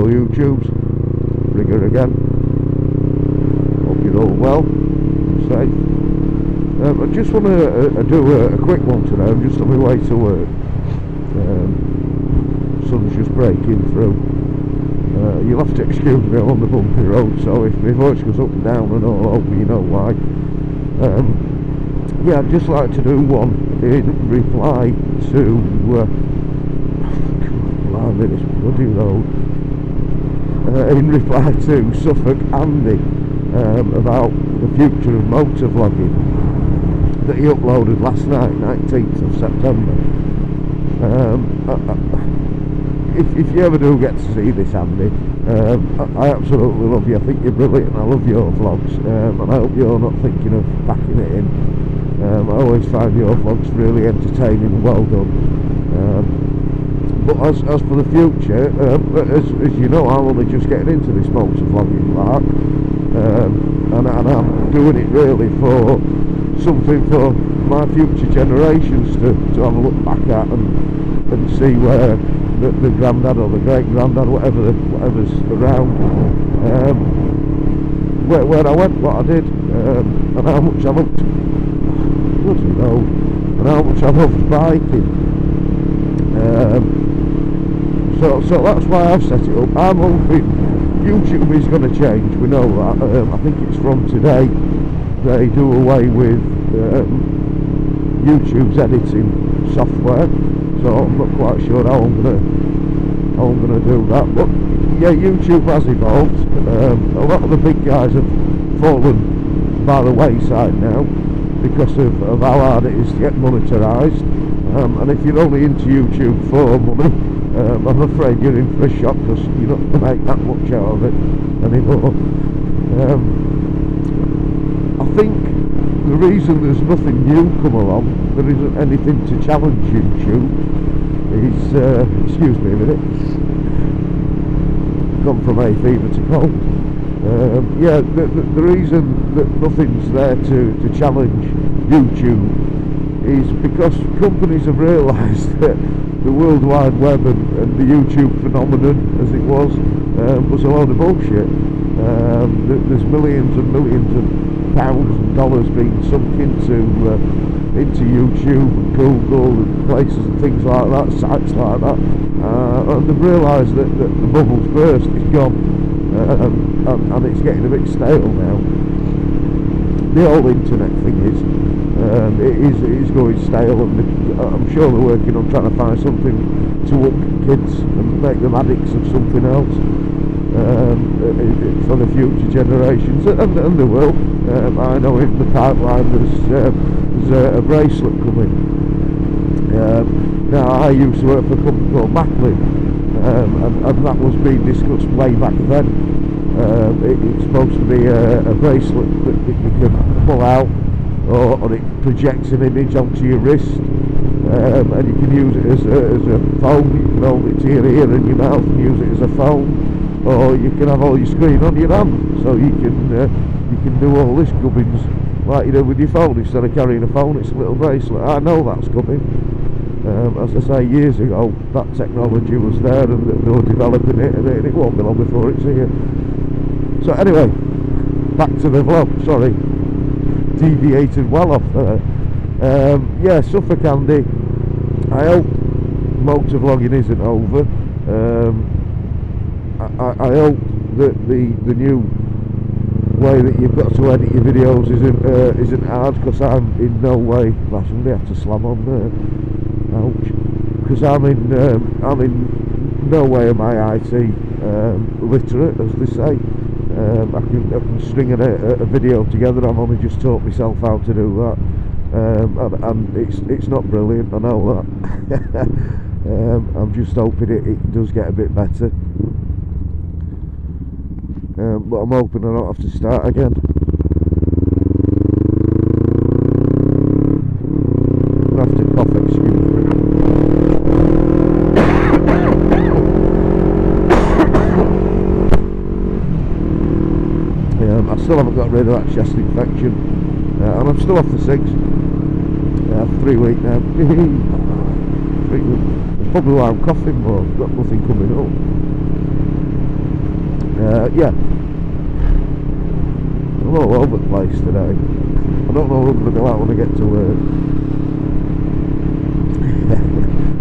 YouTubes. Rigger again. Hope you're all well, safe. I just want to do a quick one today. I'm just on my way to work. Sun's just breaking through. You'll have to excuse me, I'm on the bumpy road, so if my voice goes up and down and all over, you know why. Yeah, I'd just like to do one in reply to this bloody road. In reply to Suffolk Andy about the future of motor vlogging that he uploaded last night, 19th of September. If you ever do get to see this, Andy, I absolutely love you. I think you're brilliant. I love your vlogs, and I hope you're not thinking of backing it in. I always find your vlogs really entertaining and well done. But as for the future, as you know, I'm only just getting into this motor vlogging lark, and I'm doing it really for something for my future generations to have a look back at and see where the granddad or the great granddad, whatever's around, where I went, what I did, and how much I loved, and how much I loved biking. So that's why I've set it up. I'm hoping YouTube is going to change. We know that. I think it's from today they do away with YouTube's editing software. So I'm not quite sure how I'm gonna do that. But yeah, YouTube has evolved. A lot of the big guys have fallen by the wayside now because of how hard it is to get monetarised. And if you're only into YouTube for money, I'm afraid you're in for a shock because you're not going to make that much out of it anymore. I think the reason there's nothing new come along, there isn't anything to challenge YouTube, is, excuse me a minute, gone from hay fever to cold. Yeah, the reason that nothing's there to challenge YouTube is because companies have realised that the World Wide Web and the YouTube phenomenon, as it was a load of bullshit. There's millions and millions of pounds and dollars being sunk into YouTube and Google and places and things like that, sites like that, and they've realised that the bubble's burst, it's gone, and it's getting a bit stale now. The whole internet thing is. It is going stale, and I'm sure they're working on trying to find something to hook kids and make them addicts of something else for the future generations, and they will. I know in the pipeline there's a bracelet coming. Now I used to work for a company called Macklin, and that was being discussed way back then. It's supposed to be a bracelet that you can pull out, or it projects an image onto your wrist, and you can use it as a phone. You can hold it to your ear and your mouth and use it as a phone, or you can have all your screen on your hand, so you can do all this gubbins like you do with your phone. Instead of carrying a phone, it's a little bracelet. I know that's coming. As I say, years ago that technology was there, and they were developing it, and it won't be long before it's here. So anyway, back to the vlog. Sorry, deviated well off there. Yeah, Suffolk Andy, I hope motor vlogging isn't over. I hope that the new way that you've got to edit your videos isn't hard, because I'm in no way, I shouldn't have to slam on there, ouch, because I'm in no way am I IT literate, as they say. I can string a video together. I've only just taught myself how to do that, and it's not brilliant, I know that. I'm just hoping it does get a bit better, but I'm hoping I don't have to start again. I have to cough, excuse me. I still haven't got rid of that chest infection, and I'm still off the 6 for 3 weeks now. 3 weeks. That's probably why I'm coughing more. I've got nothing coming up. Yeah, I'm all over the place today. I don't know what I'm going to go out when I get to work.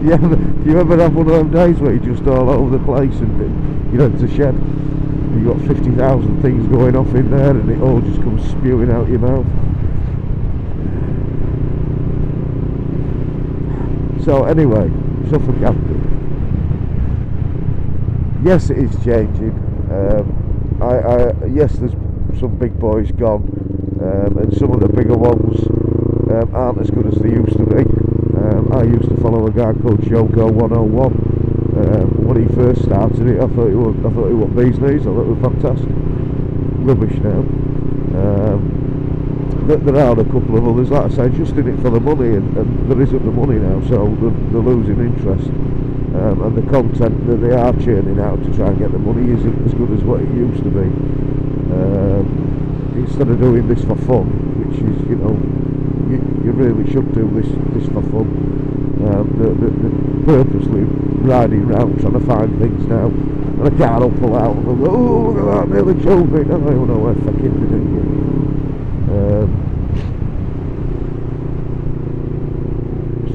Do you ever have one of them days where you're just all over the place and you know, it's a shed, you've got 50,000 things going off in there and it all just comes spewing out your mouth? So anyway, Suffolk Andy. Yes, it is changing. Yes, there's some big boys gone, and some of the bigger ones aren't as good as they used to be. I used to follow a guy called Yoko 101. When he first started it, I thought it was bees knees. I thought it was fantastic. Rubbish now. There are a couple of others, like I say, just in it for the money, and there isn't the money now, so they're losing interest. And the content that they are churning out to try and get the money isn't as good as what it used to be. Instead of doing this for fun, which is, you know, you really should do this for fun. They're purposely riding around trying to find things now, and a car will pull out and they'll go, oh, look at that, nearly killed me. I don't know where fucking to do it.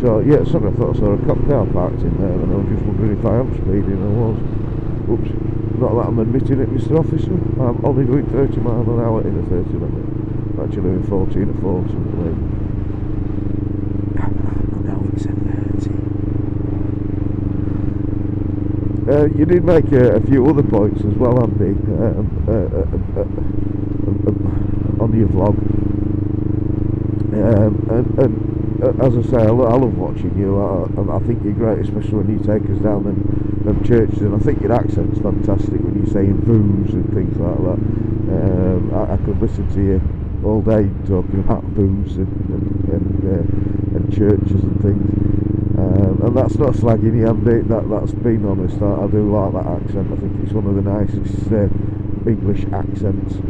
So yeah, sorry, I thought I saw a cop car parked in there, and I was just wondering if I am speeding. I was. Oops, not that I'm admitting it, Mr. Officer. I'm only doing 30 miles an hour in a 30 limit. I'm actually doing 14 at 4, something like that. Now it's a 30. You did make a few other points as well, Andy, on your vlog. And as I say, I love watching you. I think you're great, especially when you take us down them churches, and I think your accent's fantastic when you're saying booze and things like that. I could listen to you all day talking about booze and churches and things. And that's not slagging you, Andy. That's being honest. I do like that accent. I think it's one of the nicest English accents.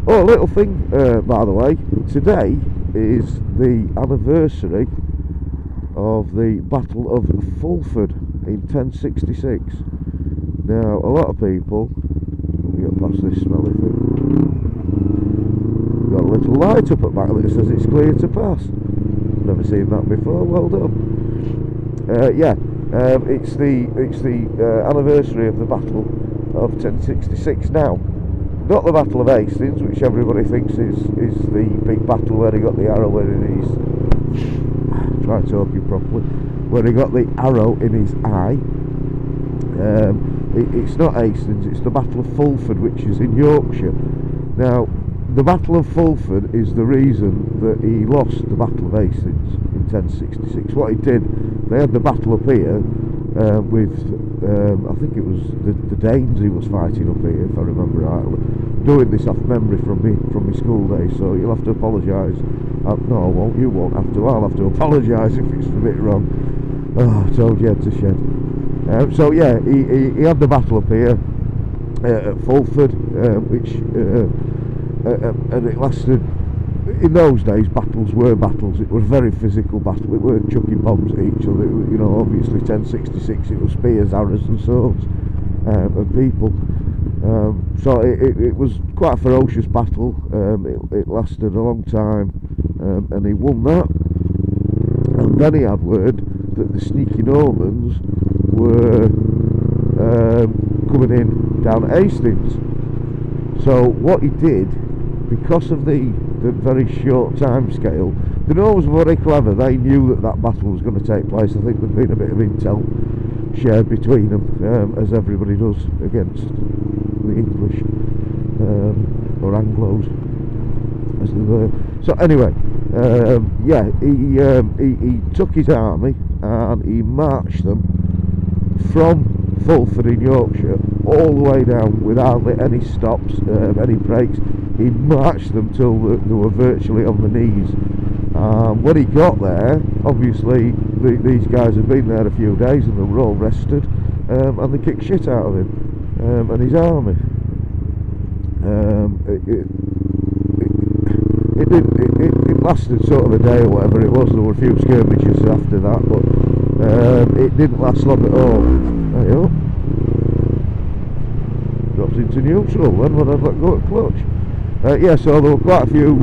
Oh, a little thing, by the way. Today is the anniversary of the Battle of Fulford in 1066. Now, a lot of people, let me get past this smelly thing, got a little light up at back that says it's clear to pass. Never seen that before. Well done. It's the anniversary of the Battle of 1066. Now, not the Battle of Hastings, which everybody thinks is the big battle where he got the arrow in his... Try talking properly. Where he got the arrow in his eye. It's not Hastings, it's the Battle of Fulford, which is in Yorkshire. Now, the Battle of Fulford is the reason that he lost the Battle of Hastings in 1066. What he did, they had the battle up here with, I think it was the Danes he was fighting up here, if I remember rightly. Doing this off memory from my school days, so you'll have to apologise. No, I won't. You won't have to. I'll have to apologise if it's a bit wrong. Oh, I told you to shed. So yeah, he had the battle up here at Fulford, which and it lasted. In those days, battles were battles. It was a very physical battle. It weren't chucking bombs at each other. You know, obviously 1066, it was spears, arrows and swords and people. So it was quite a ferocious battle. It lasted a long time, and he won that. And then he had word that the sneaky Normans were coming in down at Hastings. So what he did, because of the very short time scale, the Normans were very clever. They knew that battle was going to take place. I think there'd been a bit of intel shared between them, as everybody does against the English or Anglos as they were. So anyway, he took his army and he marched them from Fulford in Yorkshire all the way down with hardly any stops, any breaks. He marched them till they were virtually on the knees. When he got there, obviously these guys had been there a few days and they were all rested, and they kicked shit out of him and his army. It lasted sort of a day or whatever it was. There were a few skirmishes after that, but it didn't last long at all. There you go. Dropped into into neutral then when I'd let go at clutch. Yeah, so there were quite a few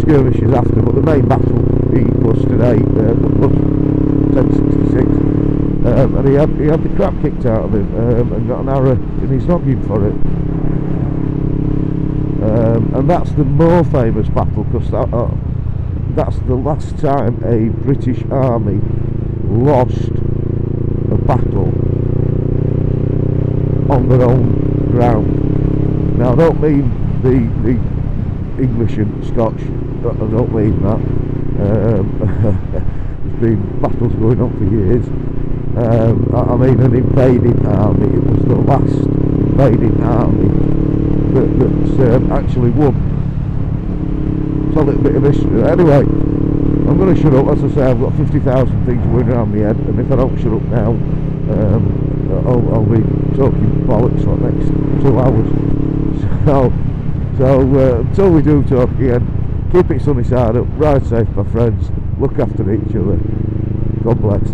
skirmishes after, but the main battle he was today, was 1066, and he had the crap kicked out of him, and got an arrow in his noggin for it. And that's the more famous battle, because that's the last time a British army lost a battle on their own ground. Now I don't mean the English and Scotch, I don't mean that. There's been battles going on for years. I mean an invading army. It was the last invading army that actually won. It's a little bit of history. Anyway, I'm going to shut up. As I say, I've got 50,000 things going around my head, and if I don't shut up now, I'll be talking bollocks for the next 2 hours. So until we do talk again, keep it sunny side up, ride safe my friends, look after each other, God bless.